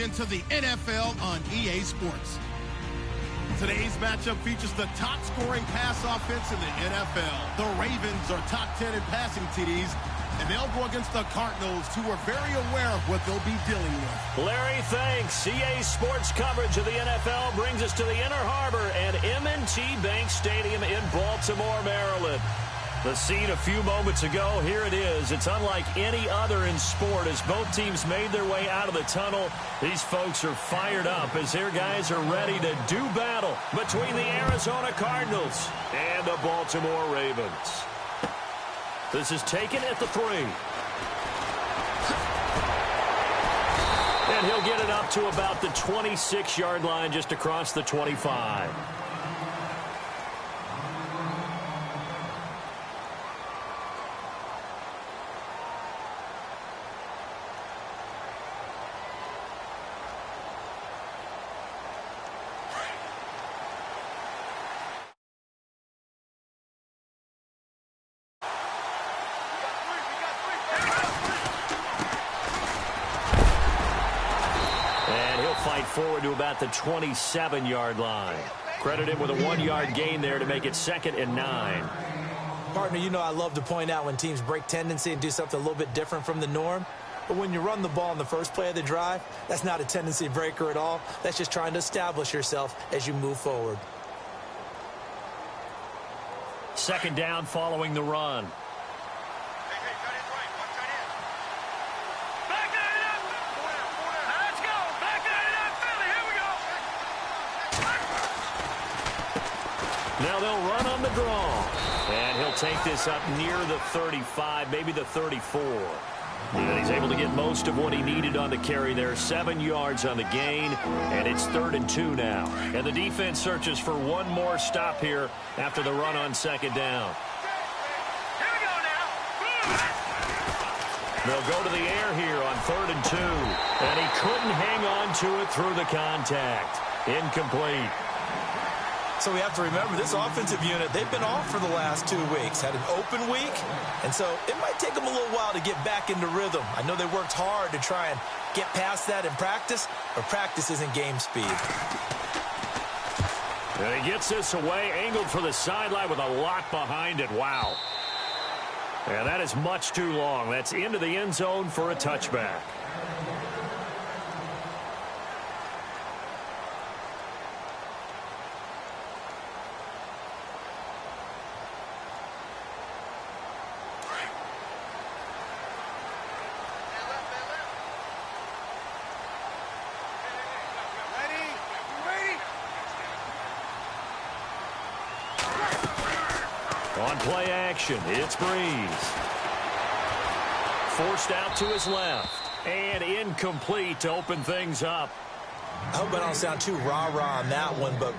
into the NFL on EA Sports. Today's matchup features the top-scoring pass offense in the NFL. The Ravens are top 10 in passing TDs, and they'll go against the Cardinals, who are very aware of what they'll be dealing with. Larry, thanks. EA Sports coverage of the NFL brings us to the Inner Harbor and M&T Bank Stadium in Baltimore, Maryland. The scene a few moments ago, here it is. It's unlike any other in sport as both teams made their way out of the tunnel. These folks are fired up as their guys are ready to do battle between the Arizona Cardinals and the Baltimore Ravens. This is taken at the 3. And he'll get it up to about the 26-yard line just across the 25. Forward to about the 27-yard line. Credit him with a 1-yard gain there to make it 2nd and 9. Partner, you know I love to point out when teams break tendency and do something a little bit different from the norm. But when you run the ball in the first play of the drive, that's not a tendency breaker at all. That's just trying to establish yourself as you move forward. 2nd down following the run. Now they'll run on the draw. And he'll take this up near the 35, maybe the 34. And he's able to get most of what he needed on the carry there. 7 yards on the gain, and it's 3rd and 2 now. And the defense searches for one more stop here after the run on 2nd down. Here we go now. They'll go to the air here on 3rd and 2. And he couldn't hang on to it through the contact. Incomplete. So we have to remember this offensive unit, they've been off for the last 2 weeks, had an open week, and so it might take them a little while to get back into rhythm. I know they worked hard to try and get past that in practice, but practice isn't game speed. And he gets this away, angled for the sideline with a lot behind it. Wow. And that is much too long. That's into the end zone for a touchback. On play action, it's Breeze. Forced out to his left. And incomplete to open things up. I hope I don't sound too rah-rah on that one, but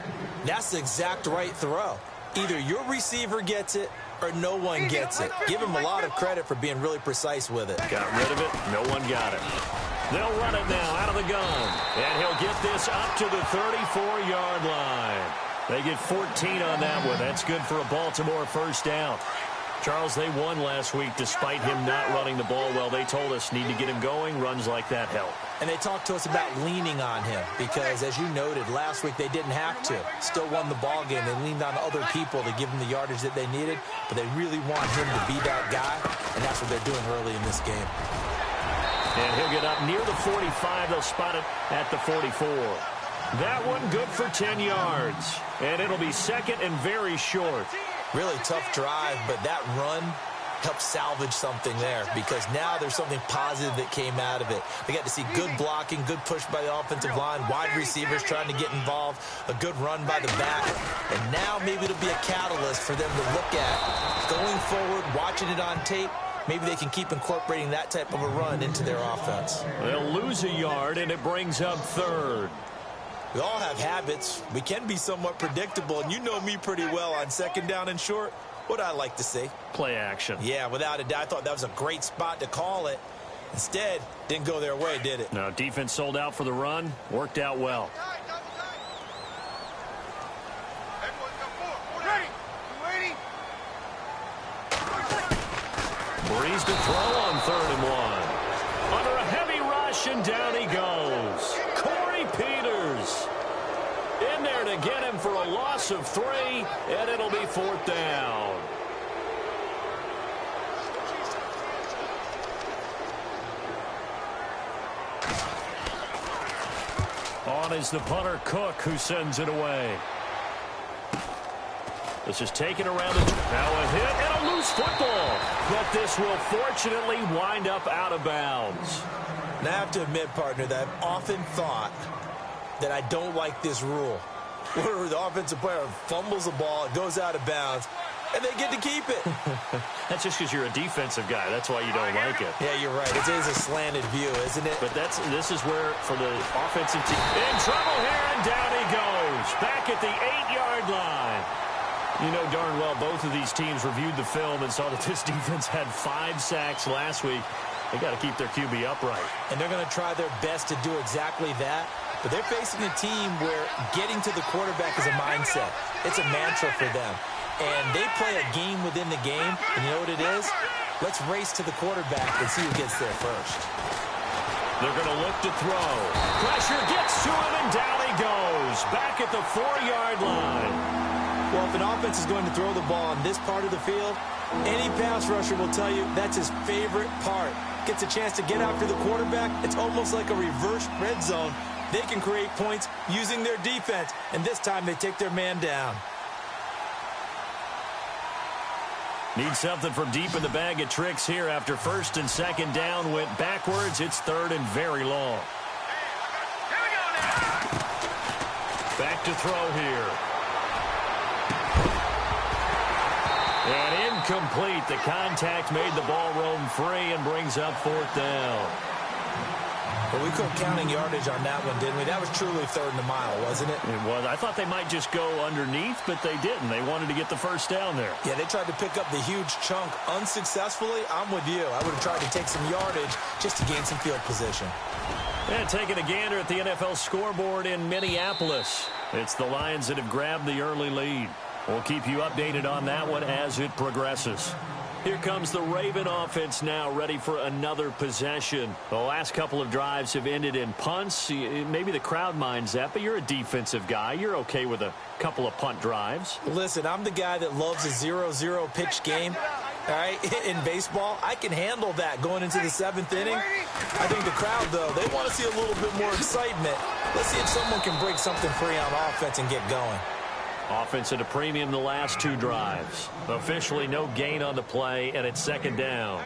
that's the exact right throw. Either your receiver gets it or no one gets it. Give him a lot of credit for being really precise with it. Got rid of it. No one got it. They'll run it now out of the gun. And he'll get this up to the 34-yard line. They get 14 on that one. That's good for a Baltimore first down. Charles, they won last week despite him not running the ball well. They told us need to get him going. Runs like that help. And they talked to us about leaning on him because, as you noted, last week they didn't have to. Still won the ball game. They leaned on other people to give them the yardage that they needed, but they really want him to be that guy, and that's what they're doing early in this game. And he'll get up near the 45. They'll spot it at the 44. That one good for 10 yards. And it'll be 2nd and very short. Really tough drive, but that run helped salvage something there because now there's something positive that came out of it. They got to see good blocking, good push by the offensive line, wide receivers trying to get involved, a good run by the back. And now maybe it'll be a catalyst for them to look at going forward, watching it on tape. Maybe they can keep incorporating that type of a run into their offense. They'll lose a yard, and it brings up 3rd. We all have habits. We can be somewhat predictable, and you know me pretty well on 2nd down and short. What I like to see? Play action. Yeah, without a doubt. I thought that was a great spot to call it. Instead, didn't go their way, did it? No, defense sold out for the run. Worked out well. Breeze to throw on 3rd and 1. Under a heavy rush, and down he goes. get him for a loss of 3, and it'll be 4th down. On is the punter, Cook, who sends it away. This is taken around. Now a hit and a loose football. But this will fortunately wind up out of bounds. Now I have to admit, partner, that I've often thought that I don't like this rule, where the offensive player fumbles the ball, it goes out of bounds, and they get to keep it. That's just because you're a defensive guy. That's why you don't like it. Yeah, you're right. It is a slanted view, isn't it? But this is where, for the offensive team, in trouble here, and down he goes. Back at the 8-yard line. You know darn well both of these teams reviewed the film and saw that this defense had 5 sacks last week. They got to keep their QB upright. And they're going to try their best to do exactly that. But they're facing a team where getting to the quarterback is a mindset. It's a mantra for them. And they play a game within the game. And you know what it is? Let's race to the quarterback and see who gets there first. They're going to look to throw. Pressure gets to him, and down he goes. Back at the 4-yard line. Well, if an offense is going to throw the ball on this part of the field, any pass rusher will tell you that's his favorite part. Gets a chance to get after the quarterback. It's almost like a reverse red zone. They can create points using their defense, and this time they take their man down. Need something from deep in the bag of tricks here after 1st and 2nd down went backwards. It's 3rd and very long. Here we go now. Back to throw here. And incomplete. The contact made the ball roam free and brings up 4th down. Well, we quit counting yardage on that one, didn't we? That was truly 3rd and a mile, wasn't it? It was. I thought they might just go underneath, but they didn't. They wanted to get the 1st down there. Yeah, they tried to pick up the huge chunk unsuccessfully. I'm with you. I would have tried to take some yardage just to gain some field position. And taking a gander at the NFL scoreboard in Minneapolis. It's the Lions that have grabbed the early lead. We'll keep you updated on that one as it progresses. Here comes the Raven offense now, ready for another possession. The last couple of drives have ended in punts. Maybe the crowd minds that, but you're a defensive guy. You're okay with a couple of punt drives. Listen, I'm the guy that loves a 0-0 pitch game. All right, in baseball, I can handle that going into the 7th inning. I think the crowd, though, they want to see a little bit more excitement. Let's see if someone can break something free on offense and get going. Offense at a premium the last 2 drives. Officially no gain on the play, and it's 2nd down.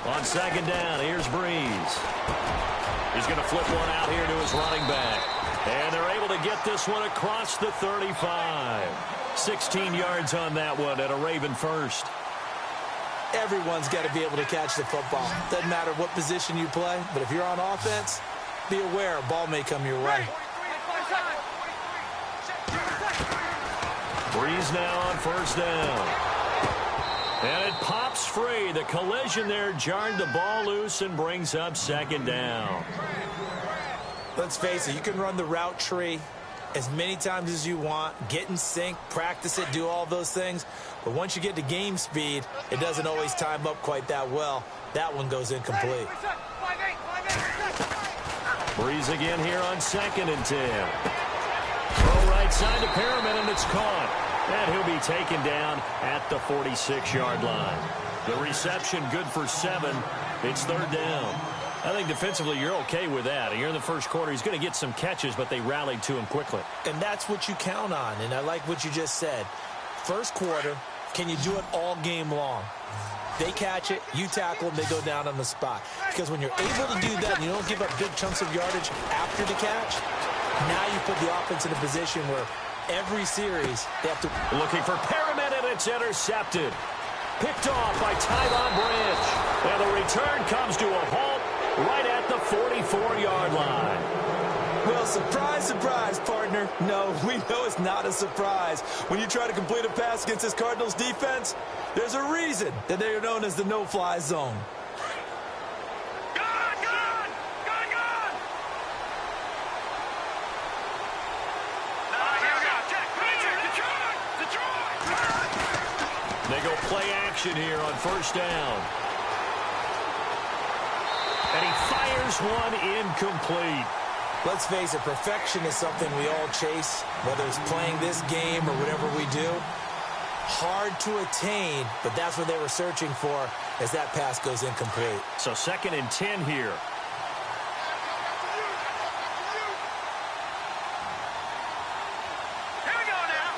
On 2nd down, here's Breeze. He's going to flip one out here to his running back. And they're able to get this one across the 35. 16 yards on that one at a Raven first. Everyone's got to be able to catch the football. Doesn't matter what position you play, but if you're on offense, be aware a ball may come your way. Breeze now on 1st down. And it pops free. The collision there jarred the ball loose and brings up 2nd down. Let's face it, you can run the route tree as many times as you want, get in sync, practice it, do all those things. But once you get to game speed, it doesn't always time up quite that well. That one goes incomplete. Breeze again here on 2nd and 10. Throw right side to Perriman, and it's caught. And he'll be taken down at the 46-yard line. The reception good for 7. It's 3rd down. I think defensively you're okay with that. Here in the first quarter, he's going to get some catches, but they rallied to him quickly. And that's what you count on, and I like what you just said. First quarter, can you do it all game long? They catch it, you tackle them, they go down on the spot. Because when you're able to do that and you don't give up big chunks of yardage after the catch, now you put the offense in a position where every series they have to... Looking for Perriman, and it's intercepted. Picked off by Tyvon Branch. And the return comes to a halt right at the 44-yard line. Well, surprise, surprise, partner. No, we know it's not a surprise. When you try to complete a pass against this Cardinals defense, there's a reason that they are known as the no-fly zone. They go play action here on first down. And he fires one incomplete. Let's face it, perfection is something we all chase, whether it's playing this game or whatever we do. Hard to attain, but that's what they were searching for as that pass goes incomplete. So 2nd and 10 here. Here we go now.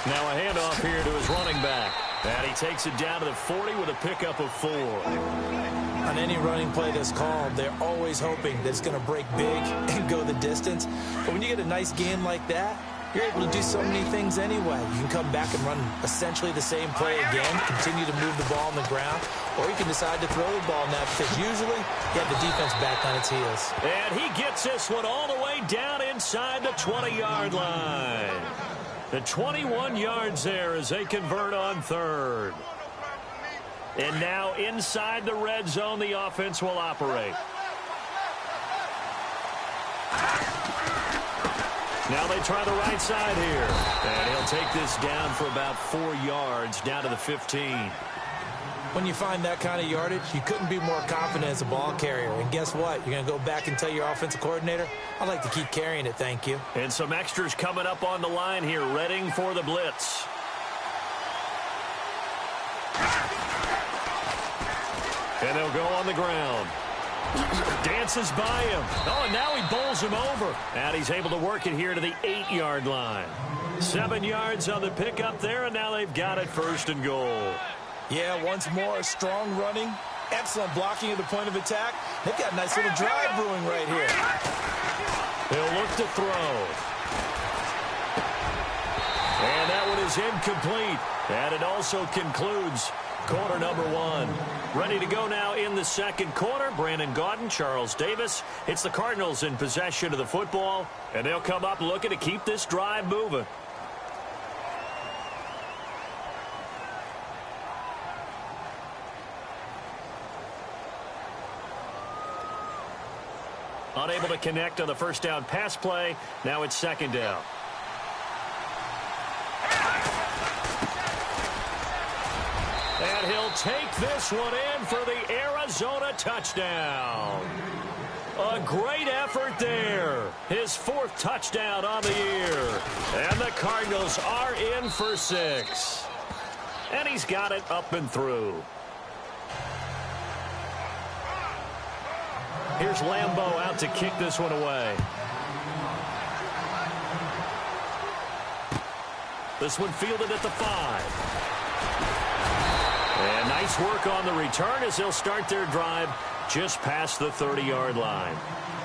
Now a handoff here to his running back. And he takes it down to the 40 with a pickup of 4. On any running play that's called, they're always hoping that it's going to break big and go the distance. But when you get a nice game like that, you're able to do so many things anyway. You can come back and run essentially the same play again, continue to move the ball on the ground, or you can decide to throw the ball now because usually you have the defense back on its heels. And he gets this one all the way down inside the 20-yard line. The 21 yards there as they convert on 3rd. And now inside the red zone, the offense will operate. Now they try the right side here. And he'll take this down for about 4 yards, down to the 15. When you find that kind of yardage, you couldn't be more confident as a ball carrier. And guess what? You're going to go back and tell your offensive coordinator, I'd like to keep carrying it, thank you. And some extras coming up on the line here, readying for the blitz. And they'll go on the ground. Dances by him. Oh, and now he bowls him over. And he's able to work it here to the 8-yard line. 7 yards on the pickup there, and now they've got it 1st and goal. Yeah, once more, strong running, excellent blocking at the point of attack. They've got a nice little drive brewing right here. They'll look to throw. And that one is incomplete. And it also concludes quarter number 1. Ready to go now in the 2nd quarter. Brandon Gaudin, Charles Davis. It's the Cardinals in possession of the football. And they'll come up looking to keep this drive moving. Unable to connect on the first down pass play. Now it's 2nd down. And he'll take this one in for the Arizona touchdown. A great effort there. His 4th touchdown on the year. And the Cardinals are in for 6. And he's got it up and through. Here's Lambeau out to kick this one away. This one fielded at the 5. And nice work on the return as they'll start their drive just past the 30-yard line.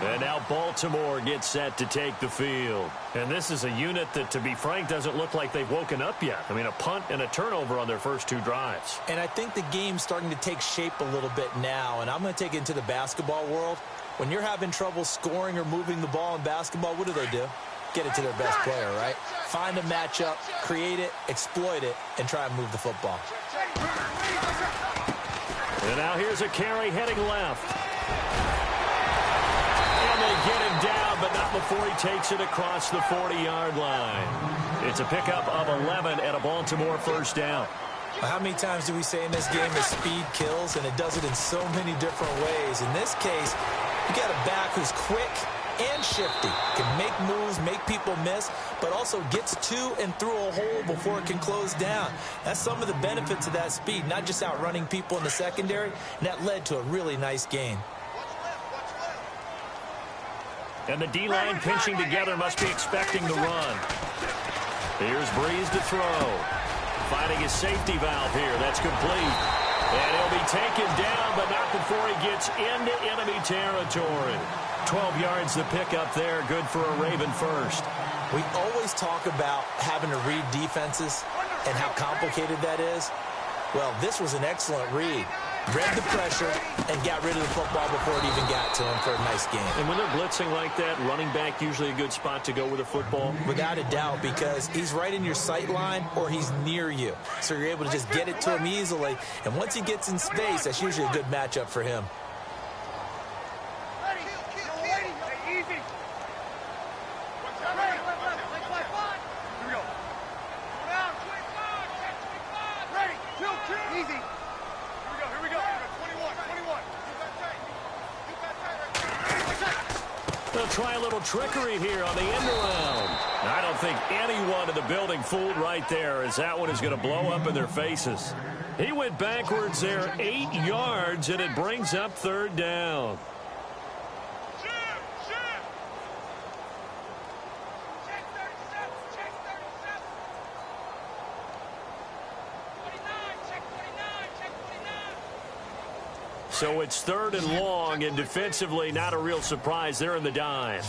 And now Baltimore gets set to take the field. And this is a unit that, to be frank, doesn't look like they've woken up yet. I mean, a punt and a turnover on their first 2 drives. And I think the game's starting to take shape a little bit now. And I'm going to take it into the basketball world. When you're having trouble scoring or moving the ball in basketball, what do? Get it to their best player, right? Find a matchup, create it, exploit it, and try and move the football. And now here's a carry heading left. And they get him down, but not before he takes it across the 40-yard line. It's a pickup of 11 and a Baltimore first down. How many times do we say in this game that speed kills, and it does it in so many different ways? In this case, you got a back who's quick and shifty, can make moves, make people miss, but also gets to and through a hole before it can close down. That's some of the benefits of that speed, not just outrunning people in the secondary, and that led to a really nice gain. And the D-line pinching together must be expecting the run. Here's Breeze to throw. Finding his safety valve here. That's complete. And he'll be taken down, but not before he gets into enemy territory. 12 yards the pickup there. Good for a Raven first. We always talk about having to read defenses and how complicated that is. Well, this was an excellent read. Read the pressure and got rid of the football before it even got to him for a nice game. And when they're blitzing like that, running back usually a good spot to go with the football? Without a doubt, because he's right in your sight line or he's near you. So you're able to just get it to him easily. And once he gets in space, that's usually a good matchup for him. try a little trickery here on the end around. I don't think anyone in the building fooled right there, as that one is going to blow up in their faces. He went backwards there 8 yards, and it brings up 3rd down. So it's 3rd and long, and defensively not a real surprise. They're in the dime.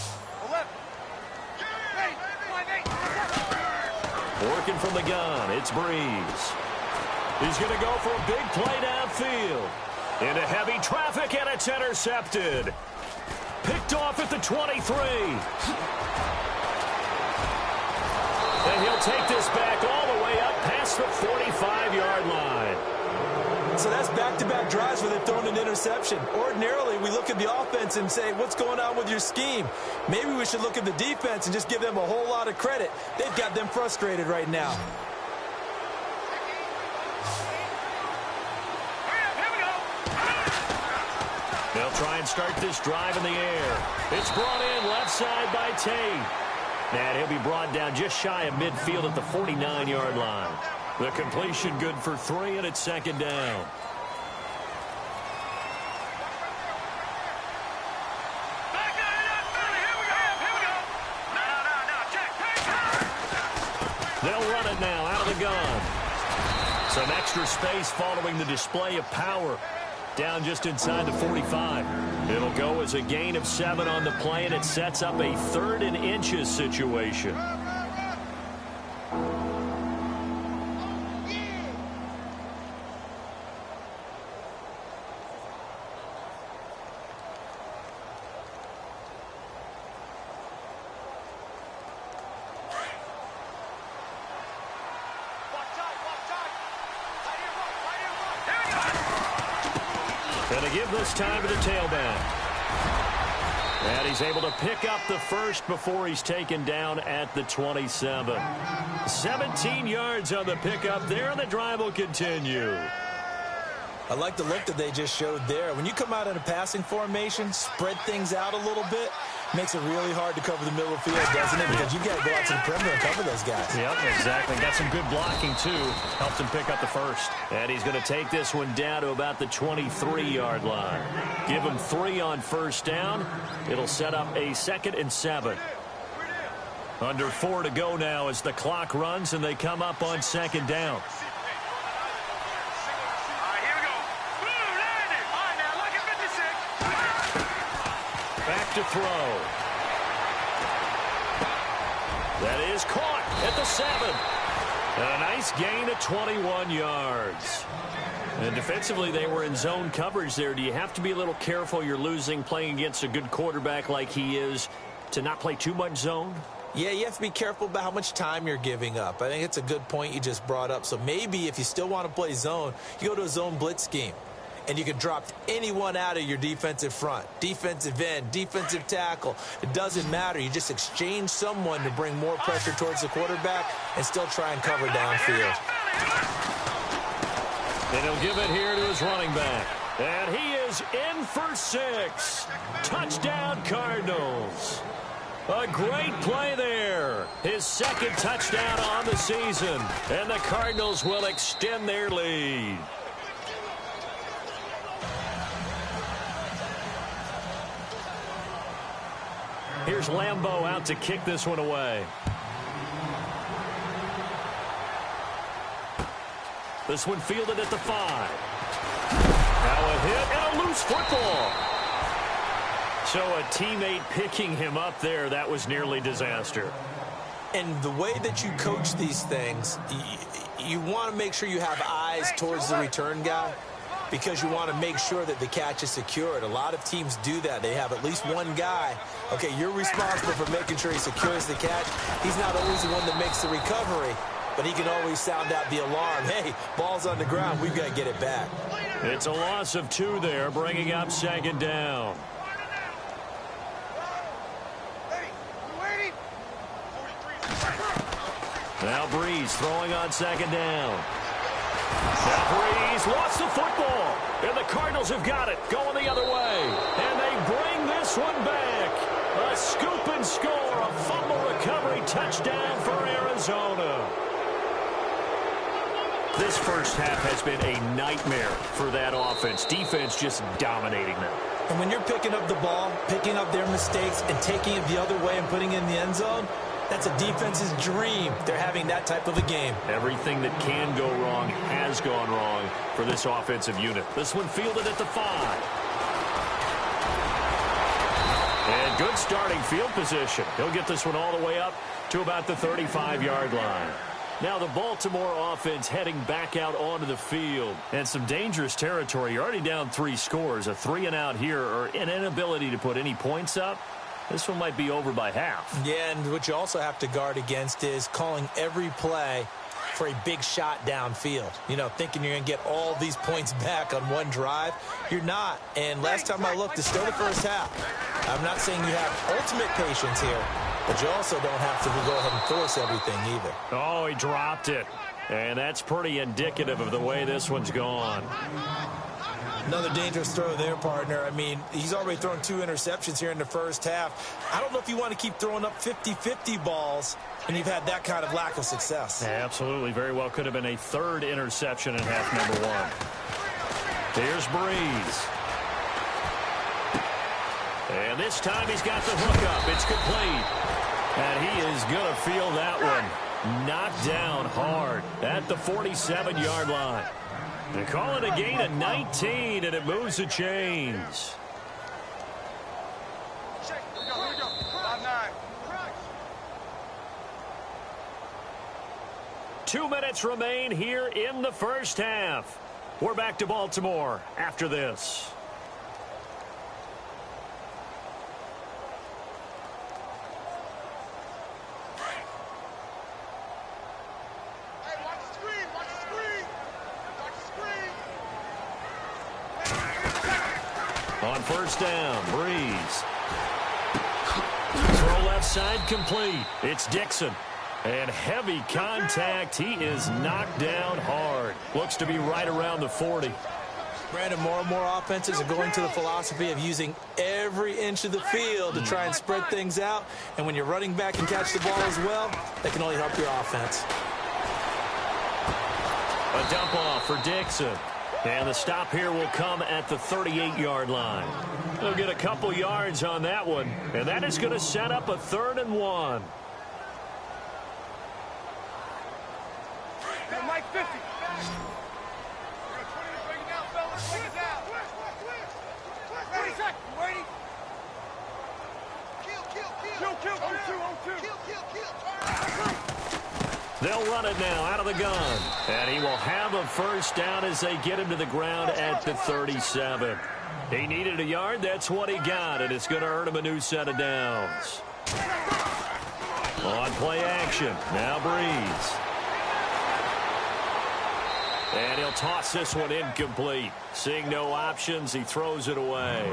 Working from the gun, it's Breeze. He's going to go for a big play downfield. Into heavy traffic, and it's intercepted. Picked off at the 23. And he'll take this back all the way up past the 45-yard line. So that's back-to-back drives where they've thrown an interception. Ordinarily, we look at the offense and say, what's going on with your scheme? Maybe we should look at the defense and just give them a whole lot of credit. They've got them frustrated right now. They'll try and start this drive in the air. It's brought in left side by Tate. And he'll be brought down just shy of midfield at the 49-yard line. The completion good for 3, and it's 2nd down. They'll run it now out of the gun. Some extra space following the display of power. Down just inside the 45. It'll go as a gain of 7 on the play, and it sets up a 3rd and inches situation. Going to give this time to the tailback. And he's able to pick up the first before he's taken down at the 27. 17 yards on the pickup there, and the drive will continue. I like the look that they just showed there. When you come out in a passing formation, spread things out a little bit, makes it really hard to cover the middle of the field, doesn't it? Because you've got to go out to the perimeter and cover those guys. Yep, exactly. Got some good blocking, too. Helped him pick up the first. And he's going to take this one down to about the 23-yard line. Give him 3 on first down. It'll set up a 2nd and 7. Under 4 to go now as the clock runs, and they come up on 2nd down. Back to throw. That is caught at the 7. And a nice gain of 21 yards. And defensively, they were in zone coverage there. Do you have to be a little careful? You're losing playing against a good quarterback like he is to not play too much zone? Yeah, you have to be careful about how much time you're giving up. I think it's a good point you just brought up. So maybe if you still want to play zone, you go to a zone blitz scheme. And you can drop anyone out of your defensive front. Defensive end, defensive tackle. It doesn't matter. You just exchange someone to bring more pressure towards the quarterback and still try and cover downfield. And he'll give it here to his running back. And he is in for 6. Touchdown, Cardinals. A great play there. His 2nd touchdown on the season. And the Cardinals will extend their lead. Here's Lambeau out to kick this one away. This one fielded at the 5. Now a hit and a loose football. So a teammate picking him up there, that was nearly disaster. And the way that you coach these things, you want to make sure you have eyes towards the return guy, because you want to make sure that the catch is secured. A lot of teams do that. They have at least one guy. Okay, you're responsible for making sure he secures the catch. He's not always the one that makes the recovery, but he can always sound out the alarm. Hey, ball's on the ground. We've got to get it back. It's a loss of 2 there, bringing up 2nd down. Now Breeze throwing on 2nd down. Now Breeze lost the football, and the Cardinals have got it going the other way, and they bring this one back. A A scoop and score, a fumble recovery touchdown for Arizona. This first half has been a nightmare for that offense. Defense just dominating them. And when you're picking up the ball, picking up their mistakes, and taking it the other way and putting it in the end zone, that's a defense's dream. They're having that type of a game. Everything that can go wrong has gone wrong for this offensive unit. This one fielded at the 5. And good starting field position. He'll get this one all the way up to about the 35-yard line. Now the Baltimore offense heading back out onto the field. And some dangerous territory. You're already down 3 scores. A 3-and-out here, or an inability to put any points up. This one might be over by half. Yeah, and what you also have to guard against is calling every play for a big shot downfield. You know, thinking you're going to get all these points back on one drive. You're not. And last time I looked, it's still the first half. I'm not saying you have ultimate patience here, but you also don't have to go ahead and force everything either. Oh, he dropped it. And that's pretty indicative of the way this one's gone. Another dangerous throw there, partner. I mean, he's already thrown 2 interceptions here in the first half. I don't know if you want to keep throwing up 50-50 balls, and you've had that kind of lack of success. Yeah, absolutely. Very well could have been a 3rd interception in half number 1. Here's Breeze. And this time he's got the hook up. It's complete. And he is going to feel that one knocked down hard at the 47-yard line. They call it a gain of 19, and it moves the chains. Here we go. 5-9. 2 minutes remain here in the first half. We're back to Baltimore after this. On first down, Breeze. Throw left side complete. It's Dixon. And heavy contact. He is knocked down hard. Looks to be right around the 40. Brandon, more and more offenses are going to the philosophy of using every inch of the field to try and spread things out. And when you're running back and catch the ball as well, that can only help your offense. A dump off for Dixon. And the stop here will come at the 38-yard line. They'll get a couple yards on that one. And that is going to set up a 3rd and 1. Mike 50. Bring it down, fellas. Bring it down. 20 seconds. Waiting. Kill. They'll run it now out of the gun. And he will have a first down as they get him to the ground at the 37. He needed a yard. That's what he got. And it's going to earn him a new set of downs. On play action. Now Breeze. And he'll toss this one incomplete. Seeing no options, he throws it away.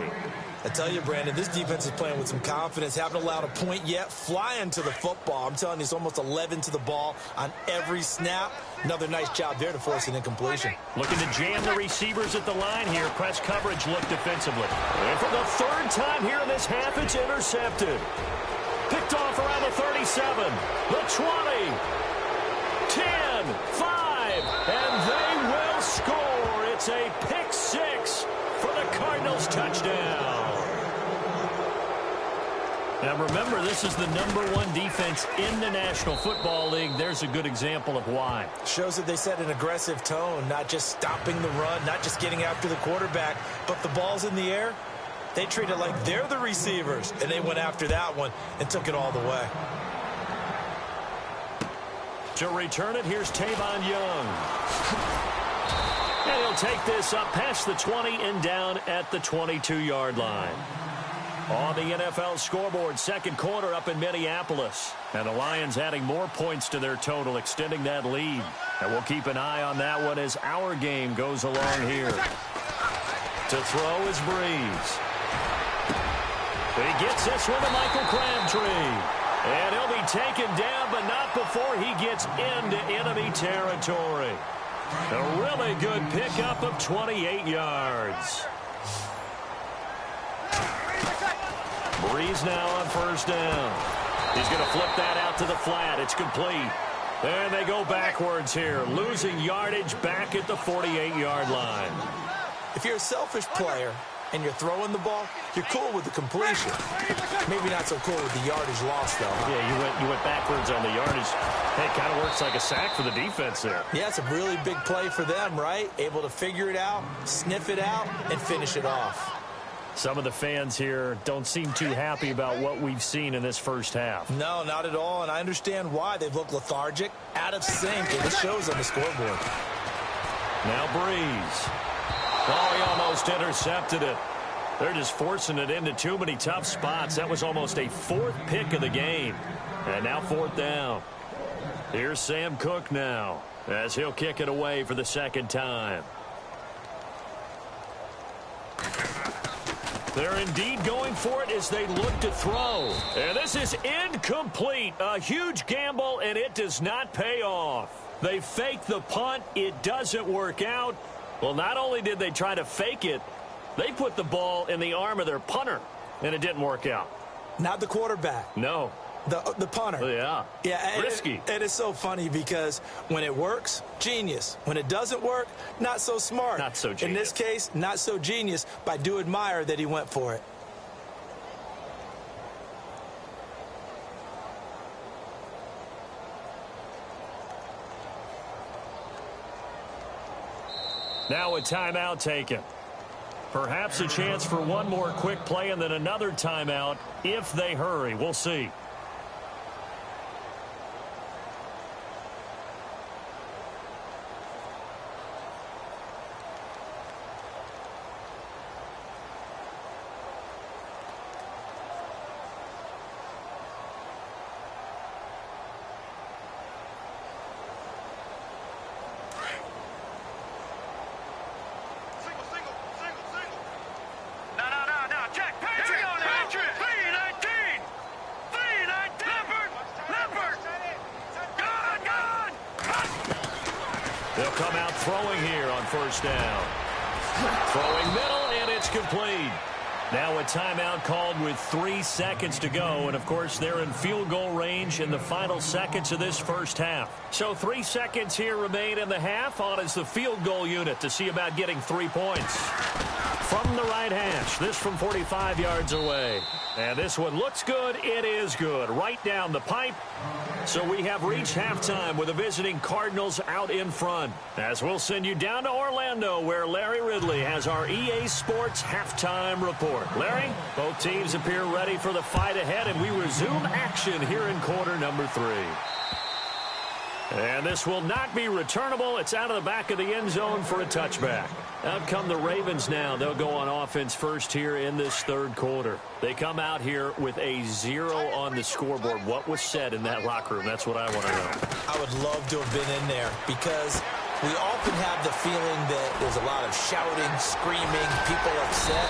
I tell you, Brandon, this defense is playing with some confidence. Haven't allowed a point yet. Flying to the football. I'm telling you, it's almost 11 to the ball on every snap. Another nice job there to force an incompletion. Looking to jam the receivers at the line here. Press coverage look defensively. And for the 3rd time here in this half, it's intercepted. Picked off around the 37, the 20, 10, 5, and they will score. It's a pick 6 for the Cardinals touchdown. Now remember, this is the #1 defense in the National Football League. There's a good example of why. Shows that they set an aggressive tone, not just stopping the run, not just getting after the quarterback, but the ball's in the air. They treat it like they're the receivers, and they went after that one and took it all the way. To return it, here's Tavon Young. And he'll take this up past the 20 and down at the 22-yard line. On the NFL scoreboard, 2nd quarter up in Minneapolis. And the Lions adding more points to their total, extending that lead. And we'll keep an eye on that one as our game goes along here. To throw is Breeze. He gets this one to Michael Crabtree. And he'll be taken down, but not before he gets into enemy territory. A really good pickup of 28 yards. Breeze now on first down. He's going to flip that out to the flat. It's complete. And they go backwards here, losing yardage back at the 48-yard line. If you're a selfish player and you're throwing the ball, you're cool with the completion. Maybe not so cool with the yardage loss, though. Huh? Yeah, you went backwards on the yardage. Hey, it kind of works like a sack for the defense there. Yeah, it's a really big play for them, right? Able to figure it out, sniff it out, and finish it off. Some of the fans here don't seem too happy about what we've seen in this first half. No, not at all, and I understand why. They've looked lethargic, out of sync, and it shows on the scoreboard. Now Breeze. Oh, he almost intercepted it. They're just forcing it into too many tough spots. That was almost a fourth pick of the game. And now fourth down. Here's Sam Cook now, as he'll kick it away for the second time. They're indeed going for it as they look to throw. And this is incomplete. A huge gamble, and it does not pay off. They fake the punt. It doesn't work out. Well, not only did they try to fake it, they put the ball in the arm of their punter, and it didn't work out. Not the quarterback. No. The punter. Yeah. Yeah. Risky. And it's so funny because when it works, genius. When it doesn't work, not so smart. Not so genius. In this case, not so genius, but I do admire that he went for it. Now a timeout taken. Perhaps a chance for one more quick play and then another timeout if they hurry. We'll see. They'll come out throwing here on first down. Throwing middle, and it's complete. Now a timeout called with 3 seconds to go. And, of course, they're in field goal range in the final seconds of this first half. So 3 seconds here remain in the half. On is the field goal unit to see about getting 3 points. From the right hash, this from 45 yards away. And this one looks good. It is good. Right down the pipe. So we have reached halftime with the visiting Cardinals out in front. As we'll send you down to Orlando, where Larry Ridley has our EA Sports halftime report. Larry, both teams appear ready for the fight ahead, and we resume action here in quarter number 3. And this will not be returnable. It's out of the back of the end zone for a touchback. Out come the Ravens now. They'll go on offense first here in this third quarter. They come out here with a 0 on the scoreboard. What was said in that locker room? That's what I want to know. I would love to have been in there because we often have the feeling that there's a lot of shouting, screaming, people upset.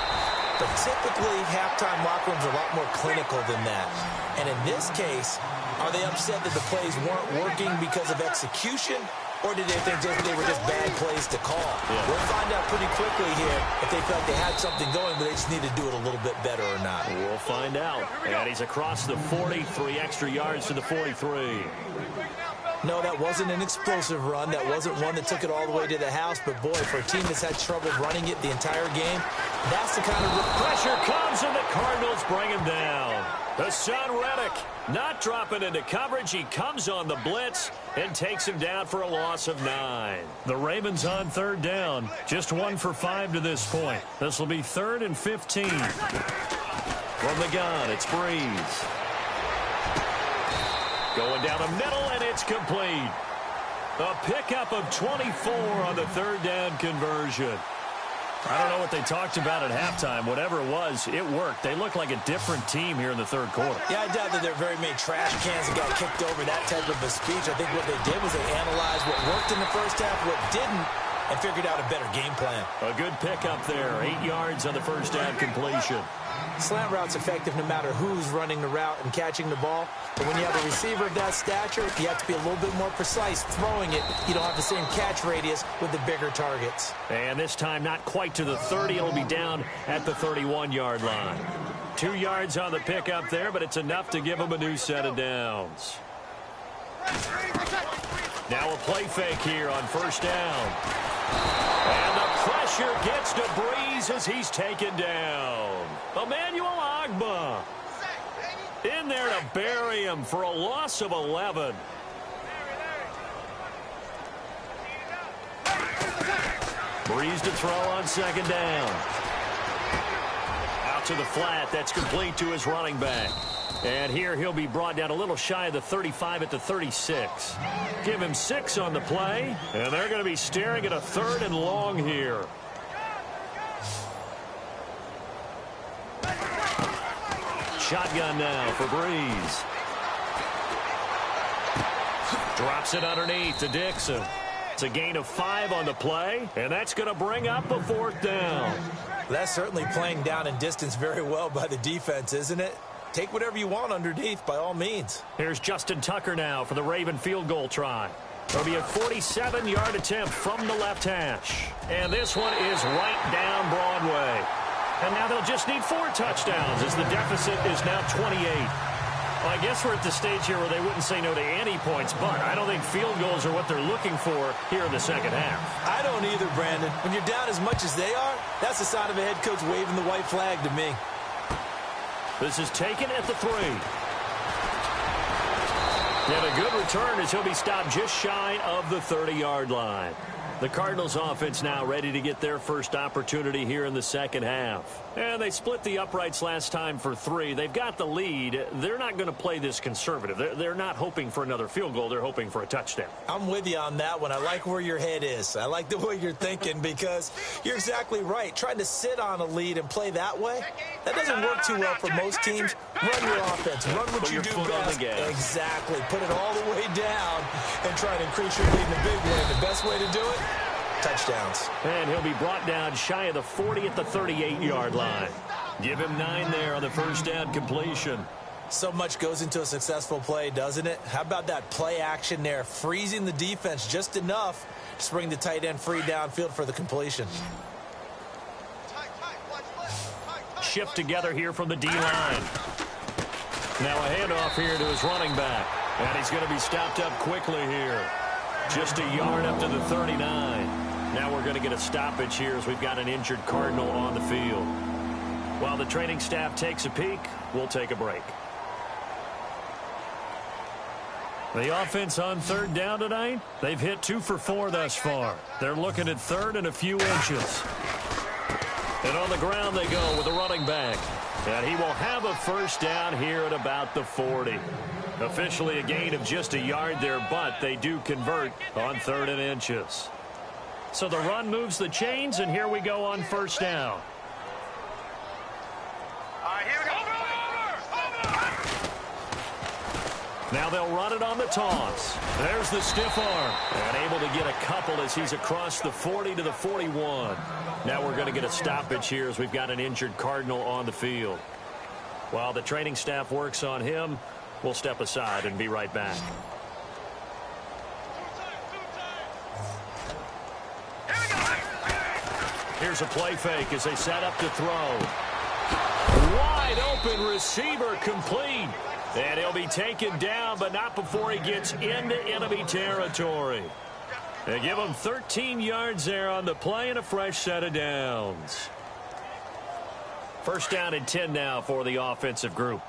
But typically, halftime locker rooms are a lot more clinical than that. And in this case, are they upset that the plays weren't working because of execution? Or did they think they were just bad plays to call? Yeah. We'll find out pretty quickly here if they felt they had something going, but they just need to do it a little bit better or not. We'll find out. And he's across the 40, 3 extra yards to the 43. No, that wasn't an explosive run. That wasn't one that took it all the way to the house. But, boy, for a team that's had trouble running it the entire game, that's the kind of pressure comes, and the Cardinals bring him down. Hassan Reddick not dropping into coverage. He comes on the blitz and takes him down for a loss of 9. The Ravens on third down. Just 1 for 5 to this point. This will be 3rd and 15. From the gun, it's Breeze. Going down the middle, and it's complete. A pickup of 24 on the third down conversion. I don't know what they talked about at halftime. Whatever it was, it worked. They look like a different team here in the third quarter. Yeah, I doubt that there are very many trash cans that got kicked over, that type of a speech. I think what they did was they analyzed what worked in the first half, what didn't, and figured out a better game plan. A good pickup there. 8 yards on the first down completion. Slant route's effective no matter who's running the route and catching the ball. But when you have a receiver of that stature, you have to be a little bit more precise throwing it. You don't have the same catch radius with the bigger targets. And this time not quite to the 30. It'll be down at the 31-yard line. 2 yards on the pickup there, but it's enough to give them a new set of downs. Now a play fake here on first down. And the pressure gets to Breeze as he's taken down. Emmanuel Ogbah in there to bury him for a loss of 11. Breeze to throw on second down. Out to the flat. That's complete to his running back. And here he'll be brought down a little shy of the 35 at the 36. Give him 6 on the play. And they're going to be staring at a 3rd and long here. Shotgun now for Breeze. Drops it underneath to Dixon. It's a gain of 5 on the play, and that's going to bring up a 4th down. That's certainly playing down in distance very well by the defense, isn't it? Take whatever you want underneath, by all means. Here's Justin Tucker now for the Raven field goal try. It'll be a 47-yard attempt from the left hash. And this one is right down Broadway. And now they'll just need 4 touchdowns as the deficit is now 28. Well, I guess we're at the stage here where they wouldn't say no to any points, but I don't think field goals are what they're looking for here in the second half. I don't either, Brandon. When you're down as much as they are, that's the sign of a head coach waving the white flag to me. This is taken at the 3. And a good return as he'll be stopped just shy of the 30-yard line. The Cardinals offense now ready to get their first opportunity here in the second half. And they split the uprights last time for 3. They've got the lead. They're not going to play this conservative. They're not hoping for another field goal. They're hoping for a touchdown. I'm with you on that one. I like where your head is. I like the way you're thinking because you're exactly right. Trying to sit on a lead and play that way, that doesn't work too well for most teams. Run your offense. Run what you do best. Exactly. Put it all the way down and try to increase your lead in a big way. The best way to do it, touchdowns. And he'll be brought down shy of the 40 at the 38-yard line. Give him 9 there on the first down completion. So much goes into a successful play, doesn't it? How about that play action there? Freezing the defense just enough to bring the tight end free downfield for the completion. Shift together here from the D-line. Now a handoff here to his running back. And he's going to be stopped up quickly here. Just a yard up to the 39. Now we're going to get a stoppage here as we've got an injured Cardinal on the field. While the training staff takes a peek, we'll take a break. The offense on 3rd down tonight, they've hit 2 for 4 thus far. They're looking at 3rd and a few inches. And on the ground they go with a running back. And he will have a first down here at about the 40. Officially a gain of just a yard there, but they do convert on 3rd and inches. So the run moves the chains, and here we go on first down. All right, here we go. Now they'll run it on the toss. There's the stiff arm. And able to get a couple as he's across the 40 to the 41. Now we're going to get a stoppage here as we've got an injured Cardinal on the field. While the training staff works on him, we'll step aside and be right back. Here's a play fake as they set up to throw. Wide open receiver complete. And he'll be taken down, but not before he gets into enemy territory. They give him 13 yards there on the play and a fresh set of downs. First down and 10 now for the offensive group.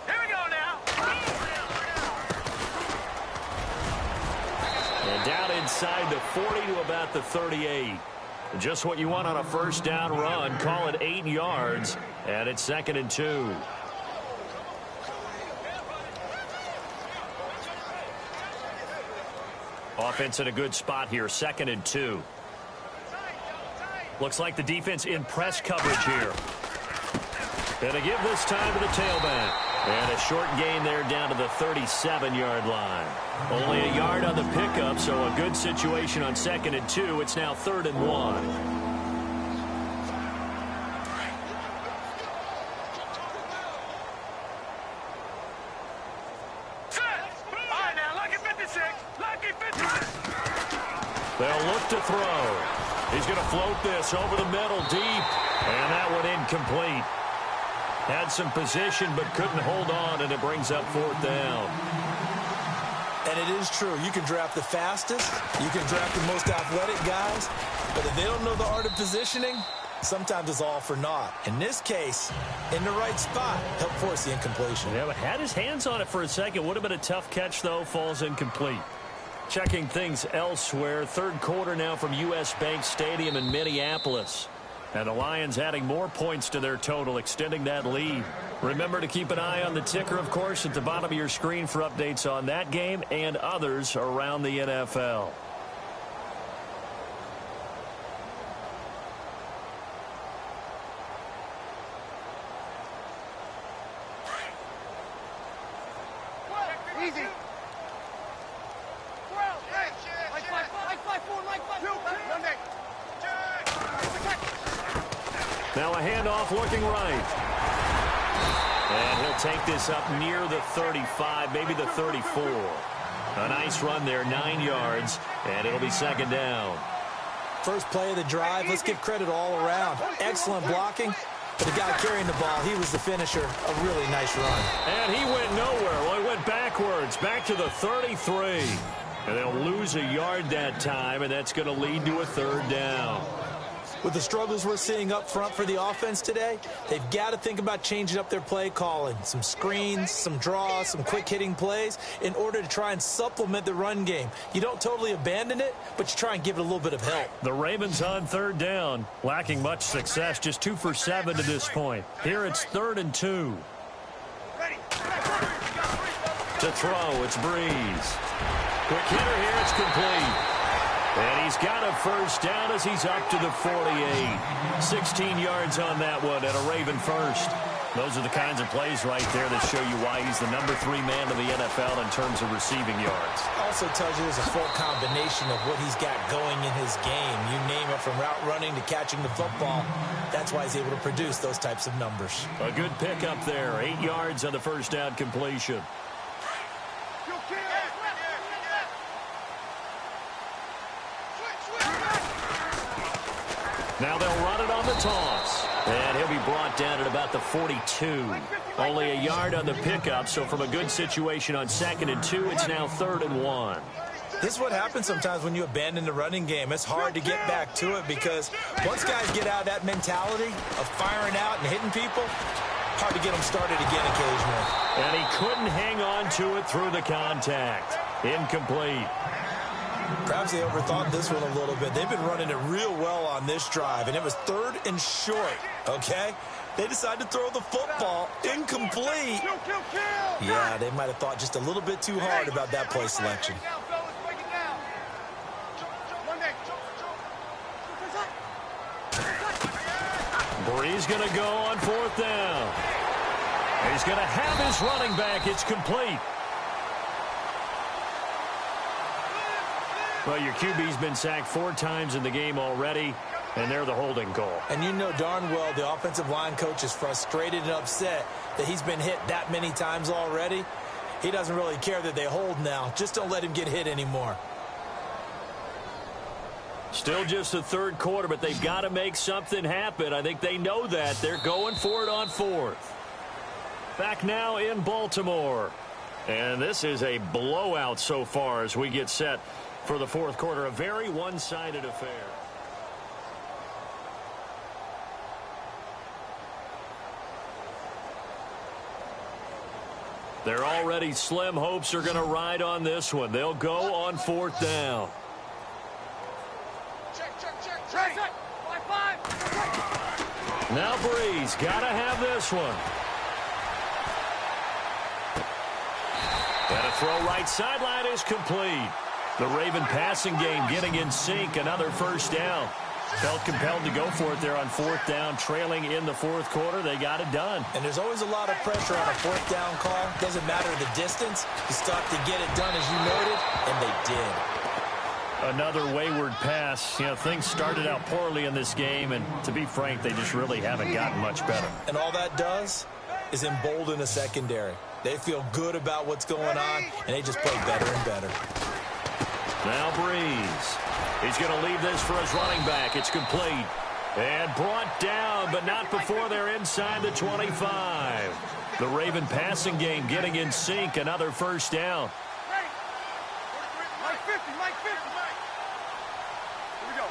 Here we go now. And down inside the 40 to about the 38. Just what you want on a first down run. Call it 8 yards, and it's 2nd and 2. Offense in a good spot here, 2nd and 2. Looks like the defense in press coverage here. And they give this time to the tailback. And a short gain there down to the 37-yard line. Only a yard on the pickup, so a good situation on 2nd and 2. It's now 3rd and 1. They'll look to throw. He's going to float this over the middle deep. And that one incomplete. Had some position but couldn't hold on, and it brings up 4th down. And it is true. You can draft the fastest. You can draft the most athletic guys. But if they don't know the art of positioning, sometimes it's all for naught. In this case, in the right spot, helped force the incompletion. Yeah, but had his hands on it for a second. Would have been a tough catch, though. Falls incomplete. Checking things elsewhere. 3rd quarter now from U.S. Bank Stadium in Minneapolis. And the Lions adding more points to their total, extending that lead. Remember to keep an eye on the ticker, of course, at the bottom of your screen for updates on that game and others around the NFL. Easy. Now a handoff looking right. And he'll take this up near the 35, maybe the 34. A nice run there, 9 yards, and it'll be 2nd down. First play of the drive, let's give credit all around. Excellent blocking. But the guy carrying the ball, he was the finisher. A really nice run. And he went nowhere. Well, he went backwards, back to the 33. And they'll lose a yard that time, and that's going to lead to a 3rd down. With the struggles we're seeing up front for the offense today, they've got to think about changing up their play calling. Some screens, some draws, some quick-hitting plays in order to try and supplement the run game. You don't totally abandon it, but you try and give it a little bit of help. The Ravens on 3rd down, lacking much success, just 2 for 7 to this point. Here it's 3rd and 2. To throw, it's Breeze. Quick hitter here, it's complete. And he's got a 1st down as he's up to the 48. 16 yards on that one and a Raven first. Those are the kinds of plays right there that show you why he's the number 3 man of the NFL in terms of receiving yards. Also tells you there's a full combination of what he's got going in his game. You name it, from route running to catching the football. That's why he's able to produce those types of numbers. A good pickup there. 8 yards on the 1st down completion. Now they'll run it on the toss. And he'll be brought down at about the 42. Only a yard on the pickup, so from a good situation on 2nd and 2, it's now 3rd and 1. This is what happens sometimes when you abandon the running game. It's hard to get back to it because once guys get out of that mentality of firing out and hitting people, hard to get them started again occasionally. And he couldn't hang on to it through the contact. Incomplete. Perhaps they overthought this one a little bit. They've been running it real well on this drive, and it was 3rd and short, okay? They decided to throw the football incomplete. Yeah, they might have thought just a little bit too hard about that play selection. Breeze going to go on 4th down. He's going to have his running back. It's complete. Well, your QB's been sacked 4 times in the game already, and they're the holding call. And you know darn well the offensive line coach is frustrated and upset that he's been hit that many times already. He doesn't really care that they hold now. Just don't let him get hit anymore. Still just the 3rd quarter, but they've got to make something happen. I think they know that. They're going for it on 4th. Back now in Baltimore. And this is a blowout so far as we get set for the 4th quarter. A very one-sided affair. They're already slim hopes are going to ride on this one. They'll go on 4th down. Now Breeze got to have this one. And a throw right sideline is complete. The Raven passing game getting in sync. Another 1st down. Felt compelled to go for it there on 4th down, trailing in the 4th quarter. They got it done. And there's always a lot of pressure on a 4th down call. Doesn't matter the distance. You still have to get it done as you noted, and they did. Another wayward pass. You know, things started out poorly in this game, and to be frank, they just really haven't gotten much better. And all that does is embolden a secondary. They feel good about what's going on, and they just play better and better. Now Breeze. He's going to leave this for his running back. It's complete. And brought down, but not before they're inside the 25. The Raven passing game getting in sync. Another first down. Mike 50, Mike 50, Mike. Here we go.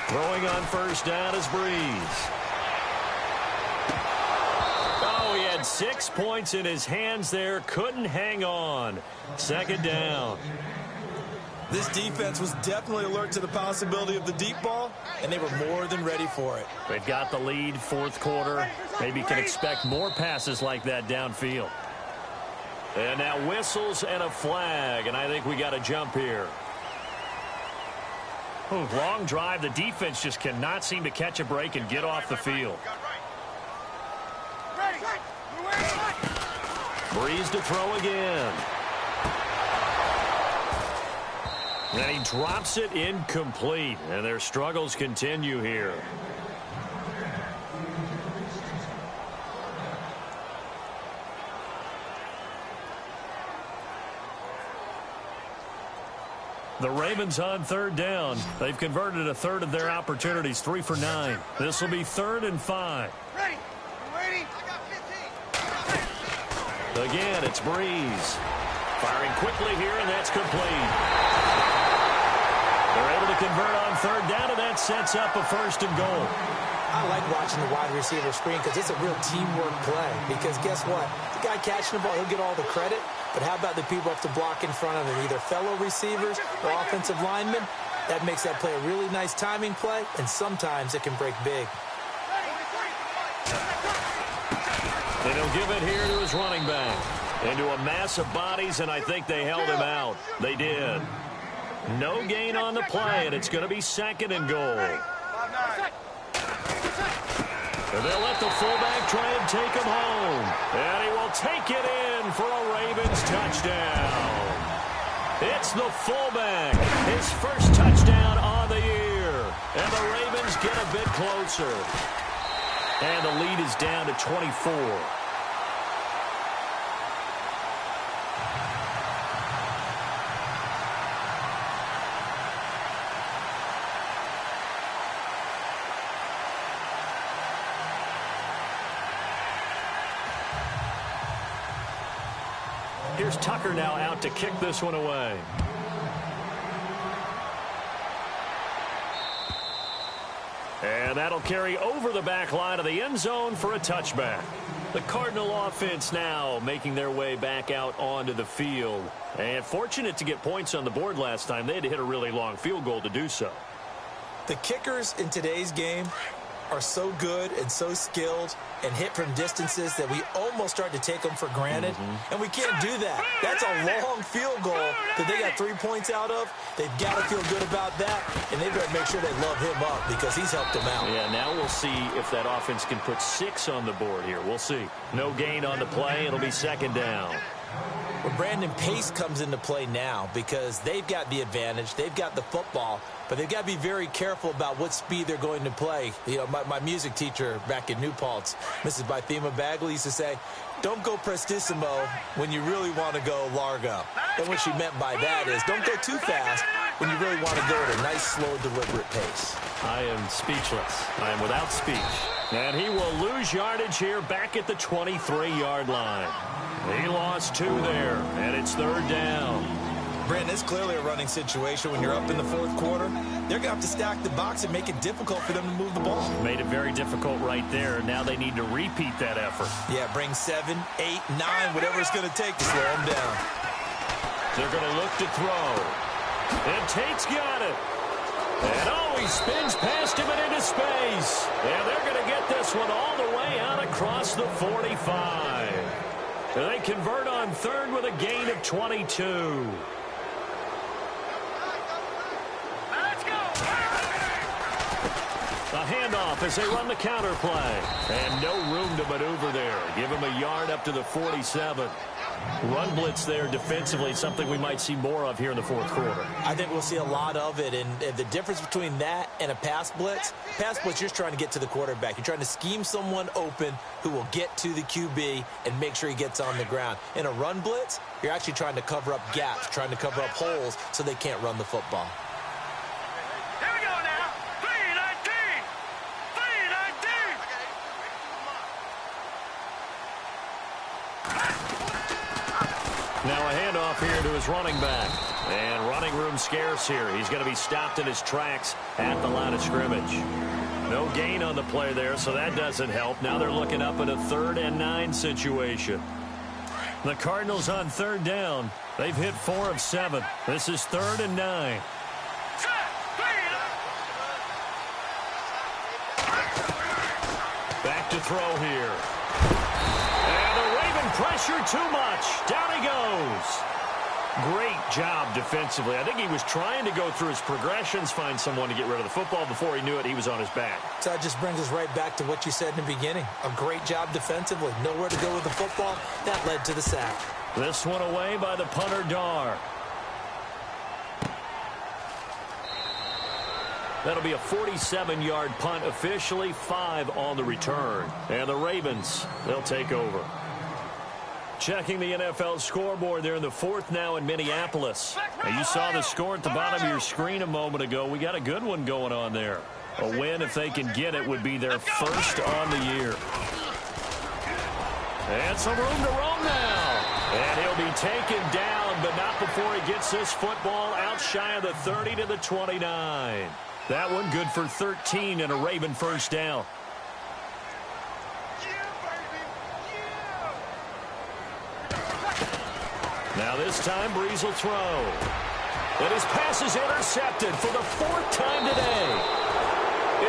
Throwing on first down is Breeze. Oh, he had 6 points in his hands there. Couldn't hang on. Second down. This defense was definitely alert to the possibility of the deep ball, and they were more than ready for it. They've got the lead, fourth quarter. Maybe can expect more passes like that downfield. And now whistles and a flag, and I think we got a jump here. Ooh, long drive. The defense just cannot seem to catch a break and get off the field. Breeze to throw again. And he drops it incomplete, and their struggles continue here. The Ravens on third down. They've converted a third of their opportunities, 3 for 9. This will be 3rd and 5. Ready? You ready? I got 15. Again, it's Breeze. Firing quickly here, and that's complete. They're able to convert on third down, and that sets up a 1st and goal. I like watching the wide receiver screen because it's a real teamwork play. Because guess what? The guy catching the ball, he'll get all the credit. But how about the people up to block in front of him, either fellow receivers or offensive linemen? That makes that play a really nice timing play, and sometimes it can break big. And he'll give it here to his running back. Into a mass of bodies, and I think they held him out. They did. No gain on the play, and it's going to be 2nd and goal. And they'll let the fullback try and take him home. And he will take it in for a Ravens touchdown. It's the fullback. His first touchdown on the year. And the Ravens get a bit closer. And the lead is down to 24. Here's Tucker now out to kick this one away. And that'll carry over the back line of the end zone for a touchback. The Cardinal offense now making their way back out onto the field. And fortunate to get points on the board last time. They had to hit a really long field goal to do so. The kickers in today's game are so good and so skilled and hit from distances that we almost start to take them for granted. And we can't do that. That's a long field goal that they got 3 points out of. They've got to feel good about that, and they've got to make sure they love him up because he's helped them out. Yeah, now we'll see if that offense can put 6 on the board here. We'll see. No gain on the play. It'll be 2nd down. Well, Brandon, pace comes into play now because they've got the advantage. They've got the football, but they've got to be very careful about what speed they're going to play. You know, my music teacher back in New Paltz, Mrs. Bythema Bagley, used to say, don't go prestissimo when you really want to go largo. And what she meant by that is don't go too fast when you really want to go at a nice, slow, deliberate pace. I am speechless. I am without speech. And he will lose yardage here back at the 23-yard line. He lost 2 there, and it's 3rd down. Brandon, it's clearly a running situation when you're up in the 4th quarter. They're going to have to stack the box and make it difficult for them to move the ball. Made it very difficult right there. Now they need to repeat that effort. Yeah, bring 7, 8, 9, whatever it's going to take to slow them down. They're going to look to throw. And Tate's got it. And he spins past him and into space. And they're going to get this one all the way out across the 45. And they convert on 3rd with a gain of 22. A handoff as they run the counter play. And no room to maneuver there. Give him a yard up to the 47. Run blitz there defensively, something we might see more of here in the fourth quarter. I think we'll see a lot of it, and the difference between that and a pass blitz, you're just trying to get to the quarterback. You're trying to scheme someone open who will get to the QB and make sure he gets on the ground. In a run blitz, you're actually trying to cover up gaps, trying to cover up holes so they can't run the football. Here we go now. 3-19. 3-19. Now a handoff here to his running back. And running room scarce here. He's going to be stopped in his tracks at the line of scrimmage. No gain on the play there, so that doesn't help. Now they're looking up at a 3rd and 9 situation. The Cardinals on 3rd down. They've hit 4 of 7. This is 3rd and 9. Back to throw here. And the Raven pressure too much. Down he goes. Great job defensively. I think he was trying to go through his progressions, find someone to get rid of the football. Before he knew it, he was on his back. So that just brings us right back to what you said in the beginning. A great job defensively. Nowhere to go with the football. That led to the sack. This one away by the punter, Dar. That'll be a 47-yard punt, officially 5 on the return. And the Ravens, they'll take over. Checking the NFL scoreboard there in the 4th now in Minneapolis. Now you saw the score at the bottom of your screen a moment ago. We got a good one going on there. A win, if they can get it, would be their first on the year. And some room to roam now. And he'll be taken down, but not before he gets this football out shy of the 30 to the 29. That one good for 13 and a Raven first down. Now this time, Breeze will throw. And his pass is intercepted for the 4th time today.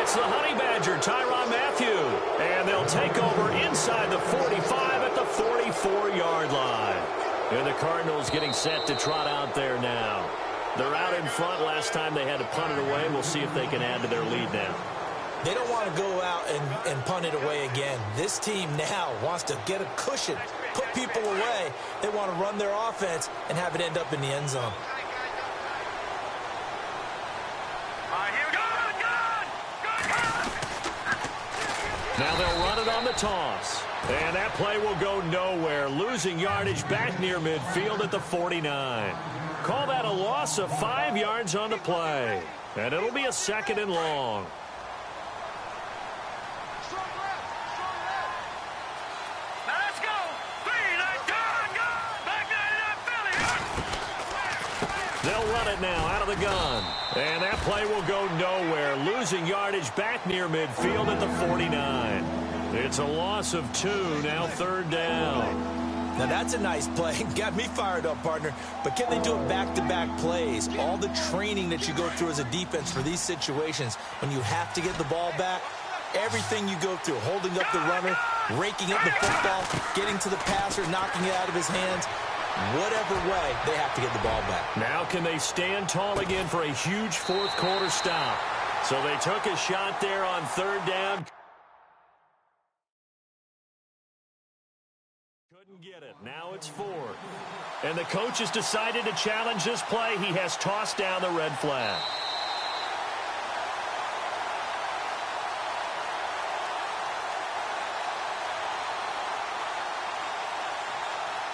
It's the Honey Badger, Tyrann Mathieu. And they'll take over inside the 45 at the 44-yard line. And the Cardinals getting set to trot out there now. They're out in front. Last time they had to punt it away. We'll see if they can add to their lead now. They don't want to go out and punt it away again. This team now wants to get a cushion, put people away. They want to run their offense and have it end up in the end zone. Now they'll run it on the toss. And that play will go nowhere. Losing yardage back near midfield at the 49. Call that a loss of 5 yards on the play. And it'll be a 2nd and long. They'll run it now out of the gun. And that play will go nowhere. Losing yardage back near midfield at the 49. It's a loss of 2, now 3rd down. Now that's a nice play. Got me fired up, partner. But can they do it back-to-back plays? All the training that you go through as a defense for these situations, when you have to get the ball back, everything you go through, holding up the runner, raking up the football, getting to the passer, knocking it out of his hands, whatever way, they have to get the ball back. Now can they stand tall again for a huge 4th quarter stop? So they took a shot there on 3rd down. Couldn't get it. Now it's 4th. And the coach has decided to challenge this play. He has tossed down the red flag.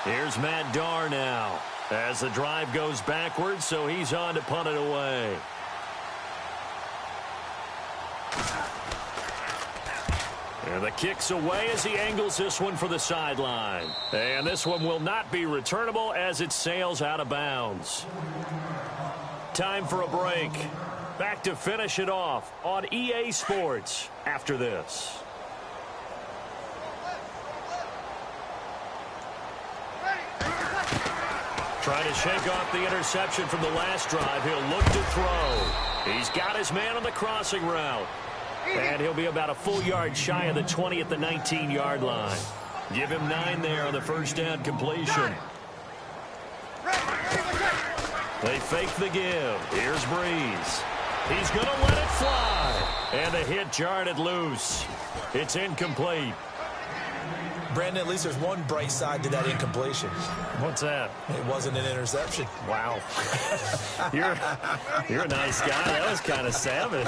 Here's Matt Dar now as the drive goes backwards, so he's on to punt it away. And the kick's away as he angles this one for the sideline. And this one will not be returnable as it sails out of bounds. Time for a break. Back to finish it off on EA Sports after this. Trying to shake off the interception from the last drive. He'll look to throw. He's got his man on the crossing route. And he'll be about a full yard shy of the 20 at the 19-yard line. Give him 9 there on the first down completion. They fake the give. Here's Breeze. He's going to let it fly. And the hit jarred it loose. It's incomplete. Brandon, at least there's one bright side to that incompletion. What's that? It wasn't an interception. Wow. You're a nice guy. That was kind of savage.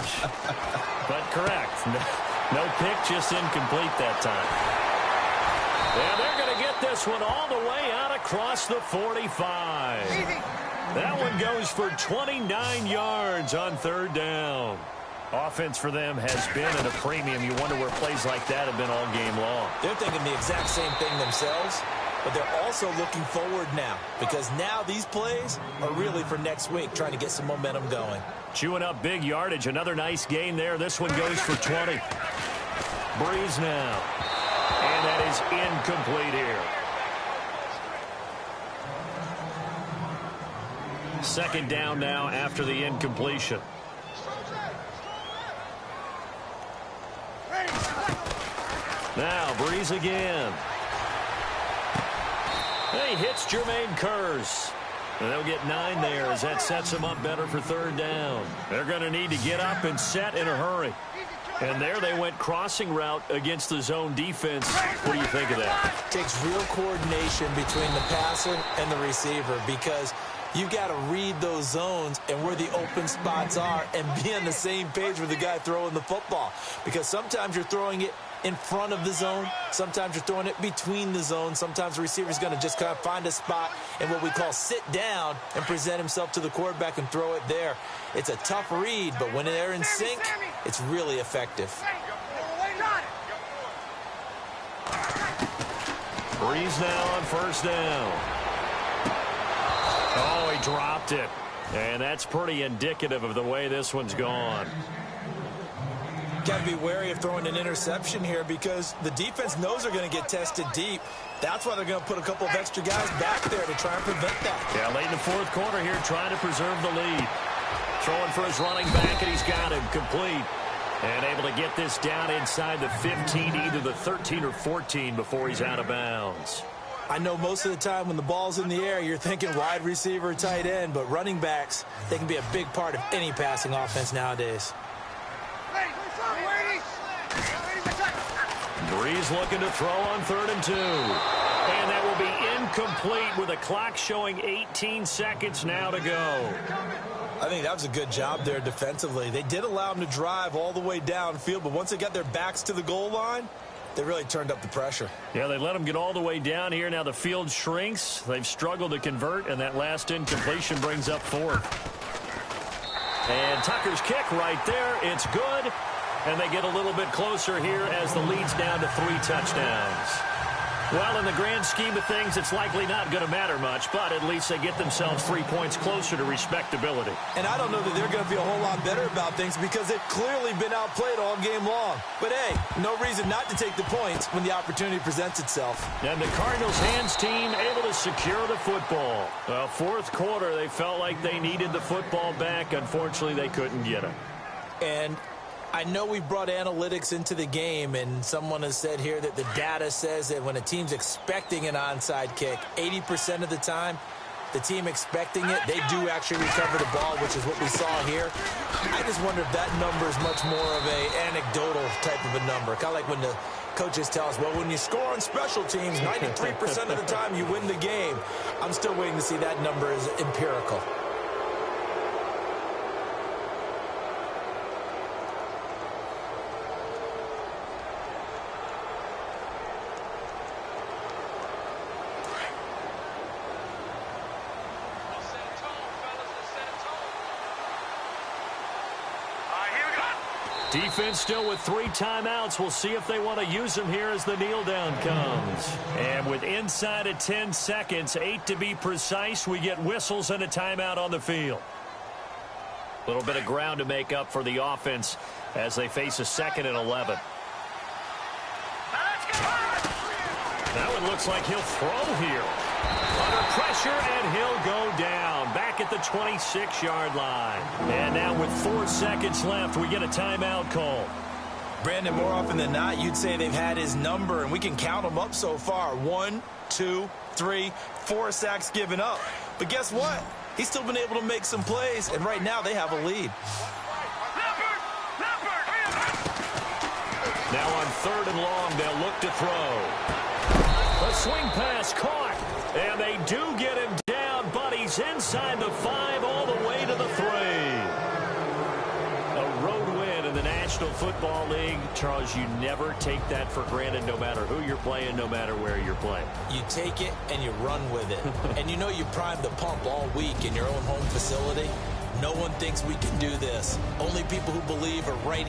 But correct. No pick, just incomplete that time. Yeah, they're going to get this one all the way out across the 45. That one goes for 29 yards on third down. Offense for them has been at a premium. You wonder where plays like that have been all game long. They're thinking the exact same thing themselves, but they're also looking forward now because now these plays are really for next week, trying to get some momentum going. Chewing up big yardage. Another nice gain there. This one goes for 20. Breeze now. And that is incomplete here. Second down now after the incompletion. Now, Breeze again. He hits Jermaine Kearse. And they'll get 9 there as that sets them up better for third down. They're going to need to get up and set in a hurry. And there they went crossing route against the zone defense. What do you think of that? Takes real coordination between the passer and the receiver because you got to read those zones and where the open spots are and be on the same page with the guy throwing the football. Because sometimes you're throwing it in front of the zone. Sometimes you're throwing it between the zones. Sometimes the receiver's going to just kind of find a spot and what we call sit down and present himself to the quarterback and throw it there. It's a tough read, but when they're in sync, it's really effective. Breeze now on first down. Oh, he dropped it. And that's pretty indicative of the way this one's gone. Got to be wary of throwing an interception here because the defense knows they're going to get tested deep. That's why they're going to put a couple of extra guys back there to try and prevent that. Yeah, late in the fourth quarter here, trying to preserve the lead. Throwing for his running back, and he's got him complete. And able to get this down inside the 15, either the 13 or 14 before he's out of bounds. I know most of the time when the ball's in the air, you're thinking wide receiver, tight end, but running backs, they can be a big part of any passing offense nowadays. Breeze looking to throw on 3rd and 2. And that will be incomplete with the clock showing 18 seconds now to go. I think that was a good job there defensively. They did allow them to drive all the way downfield, but once they got their backs to the goal line, they really turned up the pressure. Yeah, they let them get all the way down here. Now the field shrinks. They've struggled to convert, and that last incompletion brings up 4th. And Tucker's kick right there. It's good. And they get a little bit closer here as the lead's down to 3 touchdowns. Well, in the grand scheme of things, it's likely not going to matter much, but at least they get themselves 3 points closer to respectability. And I don't know that they're going to feel a whole lot better about things because they've clearly been outplayed all game long. But, hey, no reason not to take the points when the opportunity presents itself. And the Cardinals' hands team able to secure the football. Well, fourth quarter, they felt like they needed the football back. Unfortunately, they couldn't get it. And I know we've brought analytics into the game, and someone has said here that the data says that when a team's expecting an onside kick, 80% of the time, the team expecting it, they do actually recover the ball, which is what we saw here. I just wonder if that number is much more of a anecdotal type of a number. Kind of like when the coaches tell us, well, when you score on special teams, 93% of the time you win the game. I'm still waiting to see that number is empirical. Defense still with 3 timeouts. We'll see if they want to use them here as the kneel down comes. And with inside of 10 seconds, 8 to be precise, we get whistles and a timeout on the field. A little bit of ground to make up for the offense as they face a 2nd and 11. That one looks like he'll throw here. Under pressure, and he'll go down. Back at the 26-yard line. And now with 4 seconds left, we get a timeout call. Brandon, more often than not, you'd say they've had his number, and we can count them up so far. 1, 2, 3, 4 sacks given up. But guess what? He's still been able to make some plays, and right now they have a lead. Now on 3rd and long, they'll look to throw. A swing pass caught, and they do get him down, but he's inside the 5 all the way to the 3. A road win in the National Football League. Charles, you never take that for granted no matter who you're playing, no matter where you're playing. You take it and you run with it. And you know you primed the pump all week in your own home facility. No one thinks we can do this. Only people who believe are right